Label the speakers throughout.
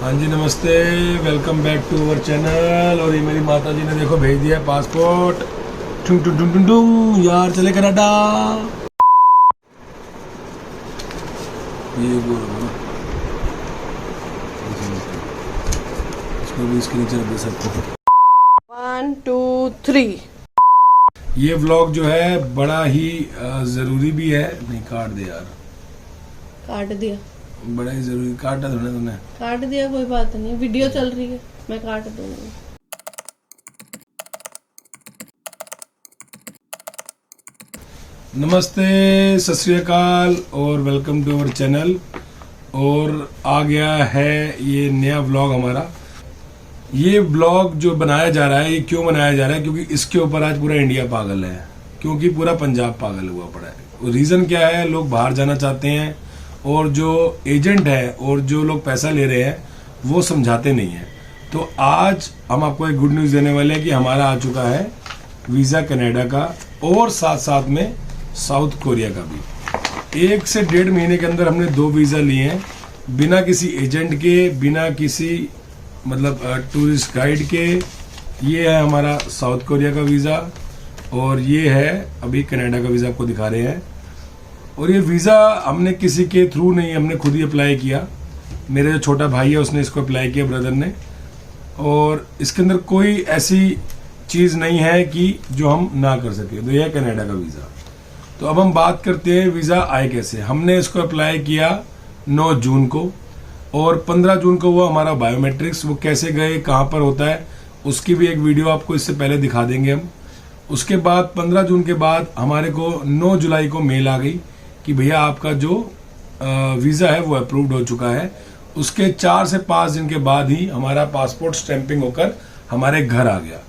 Speaker 1: हाँ जी नमस्ते, welcome back to our channel. और ये मेरी माता जी ने देखो भेज दिया है पासपोर्ट। टुंग टुंग टुंग टुंग टुंग, यार चले कनाडा। ये बोल इसको भी इसके नीचे दे सकते हैं।
Speaker 2: 1 2 3।
Speaker 1: ये व्लॉग जो है बड़ा ही ज़रूरी भी है। नहीं काट दे यार,
Speaker 2: काट दिया।
Speaker 1: बड़ा ही ज़रूरी। काटा थोड़ा तूने।
Speaker 2: काट दिया, कोई बात नहीं, वीडियो चल रही है, मैं काट दूंगी।
Speaker 1: नमस्ते, सत श्री अकाल और वेलकम टू अवर चैनल। और आ गया है ये नया व्लॉग हमारा। ये व्लॉग जो बनाया जा रहा है, ये क्यों बनाया जा रहा है? क्योंकि इसके ऊपर आज पूरा इंडिया पागल है, क्योंकि पूरा पंजाब पागल हुआ पड़ा है। रीज़न क्या है? लोग बाहर जाना चाहते हैं और जो एजेंट है और जो लोग पैसा ले रहे हैं वो समझाते नहीं हैं। तो आज हम आपको एक गुड न्यूज़ देने वाले हैं कि हमारा आ चुका है वीज़ा कनाडा का, और साथ साथ में साउथ कोरिया का भी। 1 से 1.5 महीने के अंदर हमने 2 वीज़ा लिए हैं, बिना किसी एजेंट के, बिना किसी टूरिस्ट गाइड के। ये है हमारा साउथ कोरिया का वीज़ा और ये है अभी कनाडा का वीज़ा, आपको दिखा रहे हैं। और ये वीज़ा हमने किसी के थ्रू नहीं, हमने खुद ही अप्लाई किया। मेरे जो छोटा भाई है उसने इसको अप्लाई किया, ब्रदर ने। और इसके अंदर कोई ऐसी चीज़ नहीं है कि जो हम ना कर सके। तो यह है कनाडा का वीज़ा। तो अब हम बात करते हैं वीज़ा आए कैसे। हमने इसको अप्लाई किया 9 जून को और 15 जून को वो हमारा बायोमेट्रिक्स, वो कैसे गए, कहाँ पर होता है, उसकी भी एक वीडियो आपको इससे पहले दिखा देंगे हम। उसके बाद 15 जून के बाद हमारे को 9 जुलाई को मेल आ गई कि भैया आपका जो वीज़ा है वो अप्रूव्ड हो चुका है। उसके 4 से 5 दिन के बाद ही हमारा पासपोर्ट स्टैंपिंग होकर हमारे घर आ गया।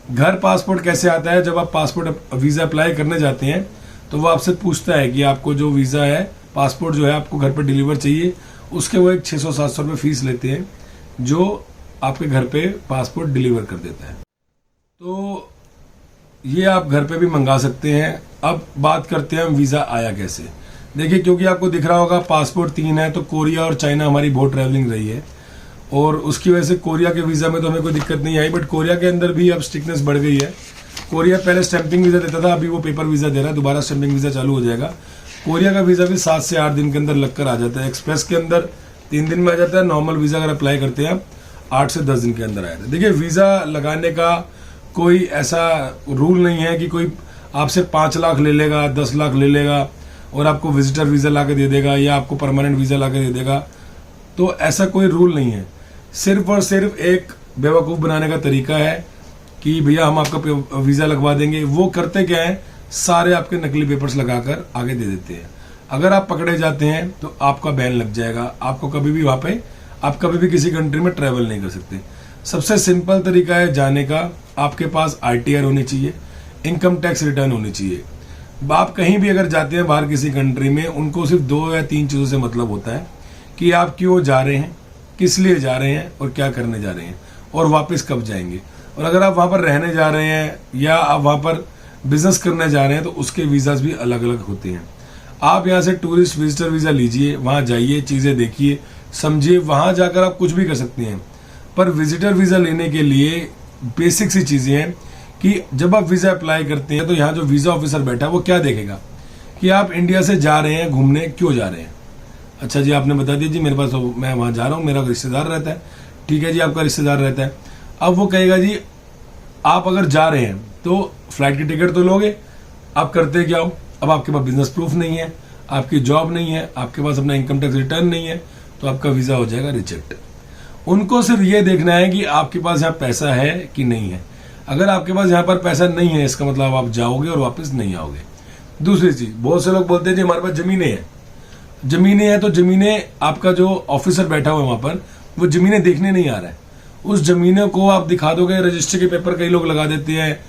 Speaker 1: घर पासपोर्ट कैसे आता है? जब आप पासपोर्ट वीज़ा अप्लाई करने जाते हैं तो वो आपसे पूछता है कि आपको जो वीज़ा है, पासपोर्ट जो है आपको घर पर डिलीवर चाहिए। उसके वो एक 600-700 रुपये फीस लेते हैं जो आपके घर पे पासपोर्ट डिलीवर कर देता है। तो ये आप घर पे भी मंगा सकते हैं। अब बात करते हैं हम वीज़ा आया कैसे। देखिए, क्योंकि आपको दिख रहा होगा पासपोर्ट 3 है, तो कोरिया और चाइना हमारी बहुत ट्रैवलिंग रही है और उसकी वजह से कोरिया के वीज़ा में तो हमें कोई दिक्कत नहीं आई। बट कोरिया के अंदर भी अब स्ट्रिक्टनेस बढ़ गई है। कोरिया पहले स्टैंपिंग वीज़ा देता था, अभी वो पेपर वीज़ा दे रहा है। दोबारा स्टैंपिंग वीज़ा चालू हो जाएगा। कोरिया का वीज़ा भी 7 से 8 दिन के अंदर लगकर आ जाता है। एक्सप्रेस के अंदर 3 दिन में आ जाता है। नॉर्मल वीज़ा अगर अप्लाई करते हैं आप 8 से 10 दिन के अंदर आ जाता है। देखिए, वीज़ा लगाने का कोई ऐसा रूल नहीं है कि कोई आपसे 5 लाख ले लेगा, 10 लाख ले लेगा और आपको विजिटर वीज़ा ला के दे देगा या आपको परमानेंट वीज़ा ला के दे देगा। तो ऐसा कोई रूल नहीं है। सिर्फ और सिर्फ एक बेवकूफ़ बनाने का तरीका है कि भैया हम आपका वीज़ा लगवा देंगे। वो करते क्या है, सारे आपके नकली पेपर्स लगाकर आगे दे देते हैं। अगर आप पकड़े जाते हैं तो आपका बैन लग जाएगा। आपको कभी भी वहाँ पे, आप कभी भी किसी कंट्री में ट्रैवल नहीं कर सकते। सबसे सिंपल तरीका है जाने का, आपके पास ITR होनी चाहिए, इनकम टैक्स रिटर्न होनी चाहिए। आप कहीं भी अगर जाते हैं बाहर किसी कंट्री में, उनको सिर्फ 2 या 3 चीज़ों से मतलब होता है कि आप क्यों जा रहे हैं, किस लिए जा रहे हैं और क्या करने जा रहे हैं और वापस कब जाएंगे। और अगर आप वहाँ पर रहने जा रहे हैं या आप वहाँ पर बिजनेस करने जा रहे हैं तो उसके वीज़ाज भी अलग अलग होते हैं। आप यहाँ से टूरिस्ट विजिटर वीज़ा लीजिए, वहाँ जाइए, चीज़ें देखिए, समझिए, वहाँ जाकर आप कुछ भी कर सकते हैं। पर विजिटर वीज़ा लेने के लिए बेसिक सी चीज़ें हैं कि जब आप वीज़ा अप्लाई करते हैं तो यहाँ जो वीज़ा ऑफिसर बैठा है वो क्या देखेगा कि आप इंडिया से जा रहे हैं घूमने, क्यों जा रहे हैं। अच्छा जी, आपने बता दिया जी मेरे पास, तो मैं वहाँ जा रहा हूँ, मेरा रिश्तेदार रहता है। ठीक है जी, आपका रिश्तेदार रहता है। अब वो कहेगा जी आप अगर जा रहे हैं तो फ्लाइट की टिकट तो लोगे, आप करते क्या हो? अब आपके पास बिजनेस प्रूफ नहीं है, आपकी जॉब नहीं है, आपके पास अपना इनकम टैक्स रिटर्न नहीं है, तो आपका वीज़ा हो जाएगा रिजेक्ट। उनको सिर्फ ये देखना है कि आपके पास यहाँ पैसा है कि नहीं है। अगर आपके पास यहाँ पर पैसा नहीं है, इसका मतलब आप जाओगे और वापस नहीं आओगे। दूसरी चीज़, बहुत से लोग बोलते हैं जी हमारे पास ज़मीनें हैं। ज़मीनें हैं तो ज़मीनें, आपका जो ऑफिसर बैठा हुआ है वहाँ पर, वो ज़मीनें देखने नहीं आ रहा है। उस ज़मीनों को आप दिखा दोगे, रजिस्ट्री के पेपर कई लोग लगा देते हैं।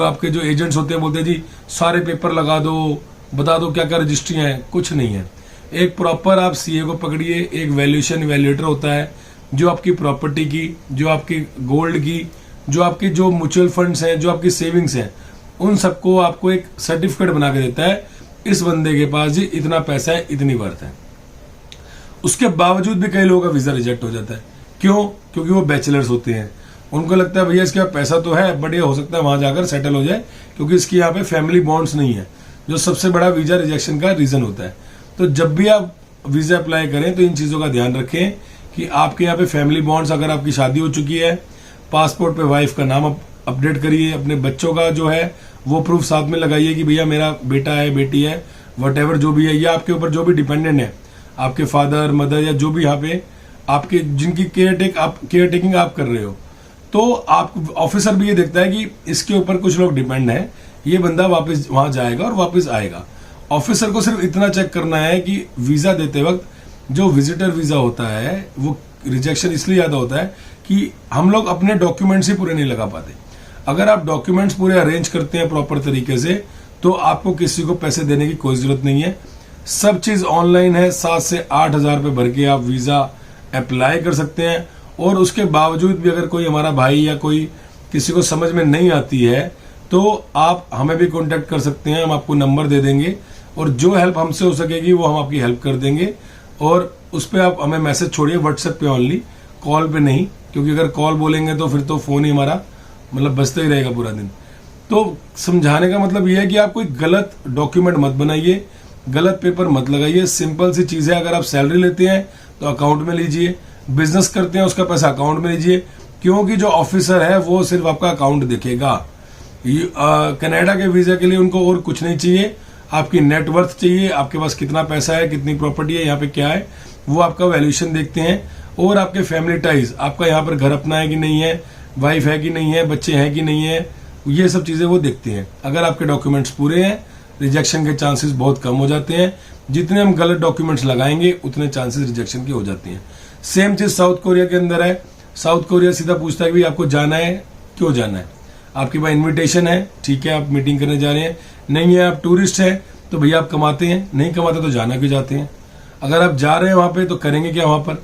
Speaker 1: आपके जो एजेंट्स होते हैं बोलते हैं जी सारे पेपर लगा दो, बता दो क्या क्या रजिस्ट्री हैं। कुछ नहीं है। एक प्रॉपर आप CA को पकड़िए, एक वैल्यूएशन वैल्यूएटर होता है जो आपकी प्रॉपर्टी की, जो आपकी गोल्ड की, जो आपकी जो म्यूचुअल फंड्स हैं, जो आपकी सेविंग्स हैं, उन सबको आपको एक सर्टिफिकेट बना के देता है, इस बंदे के पास जी इतना पैसा है, इतनी वर्थ है। उसके बावजूद भी कई लोगों का वीज़ा रिजेक्ट हो जाता है। क्यों? क्योंकि वो बैचलर्स होते हैं, उनको लगता है भैया इसके पास पैसा तो है बट ये हो सकता है वहां जाकर सेटल हो जाए, क्योंकि इसकी यहाँ पे फैमिली बॉन्ड्स नहीं है, जो सबसे बड़ा वीजा रिजेक्शन का रीजन होता है। तो जब भी आप वीजा अप्लाई करें तो इन चीजों का ध्यान रखें कि आपके यहाँ पे फैमिली बॉन्ड्स, अगर आपकी शादी हो चुकी है, पासपोर्ट पे वाइफ का नाम अपडेट करिए, अपने बच्चों का जो है वो प्रूफ साथ में लगाइए कि भैया मेरा बेटा है, बेटी है, वट जो भी है, या आपके ऊपर जो भी डिपेंडेंट है, आपके फादर मदर या जो भी यहाँ पे आपके जिनकी केयर टेकिंग आप कर रहे हो, तो आप ऑफिसर भी ये देखता है कि इसके ऊपर कुछ लोग डिपेंड है, ये बंदा वापस वहां जाएगा और वापस आएगा। ऑफिसर को सिर्फ इतना चेक करना है कि वीजा देते वक्त जो विजिटर वीजा होता है वो रिजेक्शन इसलिए ज्यादा होता है कि हम लोग अपने डॉक्यूमेंट्स ही पूरे नहीं लगा पाते। अगर आप डॉक्यूमेंट्स पूरे अरेंज करते हैं प्रॉपर तरीके से तो आपको किसी को पैसे देने की कोई जरूरत नहीं है, सब चीज ऑनलाइन है। 7 से 8 हजार रुपए भर के आप वीजा अप्लाई कर सकते हैं, और उसके बावजूद भी अगर कोई हमारा भाई या कोई किसी को समझ में नहीं आती है तो आप हमें भी कांटेक्ट कर सकते हैं, हम आपको नंबर दे देंगे और जो हेल्प हमसे हो सकेगी वो हम आपकी हेल्प कर देंगे। और उस पर आप हमें मैसेज छोड़िए व्हाट्सएप पे ओनली, कॉल पे नहीं, क्योंकि अगर कॉल बोलेंगे तो फिर तो फोन ही हमारा मतलब बजता ही रहेगा पूरा दिन। तो समझाने का मतलब ये है कि आप कोई गलत डॉक्यूमेंट मत बनाइए, गलत पेपर मत लगाइए। सिंपल सी चीज है, अगर आप सैलरी लेते हैं तो अकाउंट में लीजिए, बिजनेस करते हैं उसका पैसा अकाउंट में लीजिए, क्योंकि जो ऑफिसर है वो सिर्फ आपका अकाउंट देखेगा। कनाडा के वीजा के लिए उनको और कुछ नहीं चाहिए, आपकी नेटवर्थ चाहिए, आपके पास कितना पैसा है, कितनी प्रॉपर्टी है, यहाँ पे क्या है, वो आपका वैल्यूएशन देखते हैं। और आपके फैमिली टाइज, आपका यहाँ पर घर अपना है कि नहीं है, वाइफ है कि नहीं है, बच्चे हैं कि नहीं है, ये सब चीजें वो देखते हैं। अगर आपके डॉक्यूमेंट्स पूरे हैं, रिजेक्शन के चांसेस बहुत कम हो जाते हैं। जितने हम गलत डॉक्यूमेंट्स लगाएंगे उतने चांसेस रिजेक्शन के हो जाते हैं। सेम चीज साउथ कोरिया के अंदर है। साउथ कोरिया सीधा पूछता है कि आपको जाना है, क्यों जाना है, आपके पास इन्विटेशन है, ठीक है आप मीटिंग करने जा रहे हैं, नहीं है आप टूरिस्ट है, तो भैया आप कमाते हैं, नहीं कमाते तो जाना क्यों जाते हैं, अगर आप जा रहे हैं वहां पे तो करेंगे क्या वहां पर।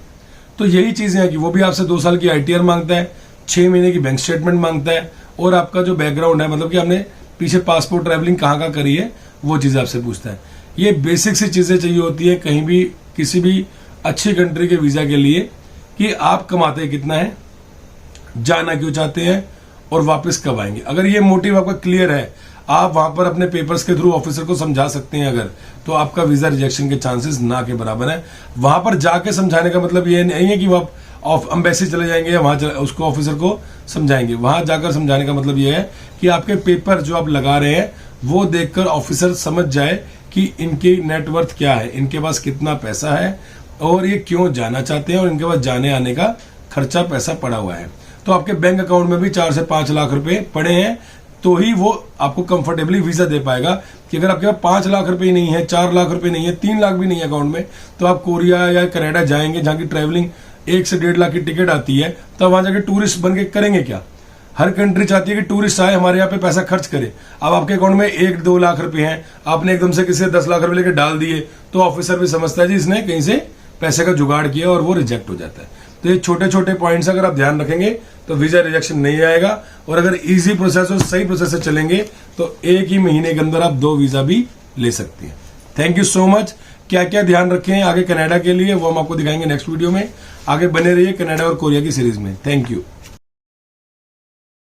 Speaker 1: तो यही चीजें हैं कि वो भी आपसे 2 साल की ITR मांगता है, 6 महीने की बैंक स्टेटमेंट मांगता है, और आपका जो बैकग्राउंड है, मतलब कि आपने पीछे पासपोर्ट ट्रैवलिंग कहाँ करी है, वो चीजें आपसे पूछता है। ये बेसिक सी चीजें चाहिए होती है कहीं भी किसी भी अच्छी कंट्री के वीजा के लिए, कि आप कमाते कितना है, जाना क्यों चाहते हैं और वापस कब आएंगे। अगर ये मोटिव आपका क्लियर है, आप वहां पर अपने पेपर्स के थ्रू ऑफिसर को समझा सकते हैं अगर, तो आपका वीजा रिजेक्शन के चांसेस ना के बराबर है। वहां पर जाके समझाने का मतलब ये नहीं है कि वो आप एम्बेसी चले जाएंगे या वहां उसको ऑफिसर को समझाएंगे। वहां जाकर समझाने का मतलब ये है कि आपके पेपर जो आप लगा रहे हैं वो देखकर ऑफिसर समझ जाए कि इनकी नेटवर्थ क्या है, इनके पास कितना पैसा है और ये क्यों जाना चाहते हैं, और इनके पास जाने आने का खर्चा पैसा पड़ा हुआ है। तो आपके बैंक अकाउंट में भी 4 से 5 लाख रुपए पड़े हैं तो ही वो आपको कंफर्टेबली वीजा दे पाएगा। कि अगर आपके पास 5 लाख रुपए नहीं है, 4 लाख रुपए नहीं है, 3 लाख भी नहीं है अकाउंट में, तो आप कोरिया या कनाडा जाएंगे जहां की ट्रैवलिंग 1 से 1.5 लाख की टिकट आती है, तो वहां जाके टूरिस्ट बन के करेंगे क्या। हर कंट्री चाहती है कि टूरिस्ट आए हमारे यहाँ पे पैसा खर्च करे। अब आपके अकाउंट में 1-2 लाख रुपए हैं, आपने एकदम से किसी 10 लाख रुपए लेके डाल दिए, तो ऑफिसर भी समझता है जी इसने कहीं से पैसे का जुगाड़ किया, और वो रिजेक्ट हो जाता है। तो ये छोटे छोटे पॉइंट्स अगर आप ध्यान रखेंगे तो वीजा रिजेक्शन नहीं आएगा। और अगर इजी प्रोसेस और सही प्रोसेस से चलेंगे तो 1 ही महीने के अंदर आप 2 वीजा भी ले सकते हैं। Thank you so much. क्या क्या ध्यान रखें आगे कनाडा के लिए वो हम आपको दिखाएंगे नेक्स्ट वीडियो में। आगे बने रहिए कनाडा और कोरिया की सीरीज में। Thank you.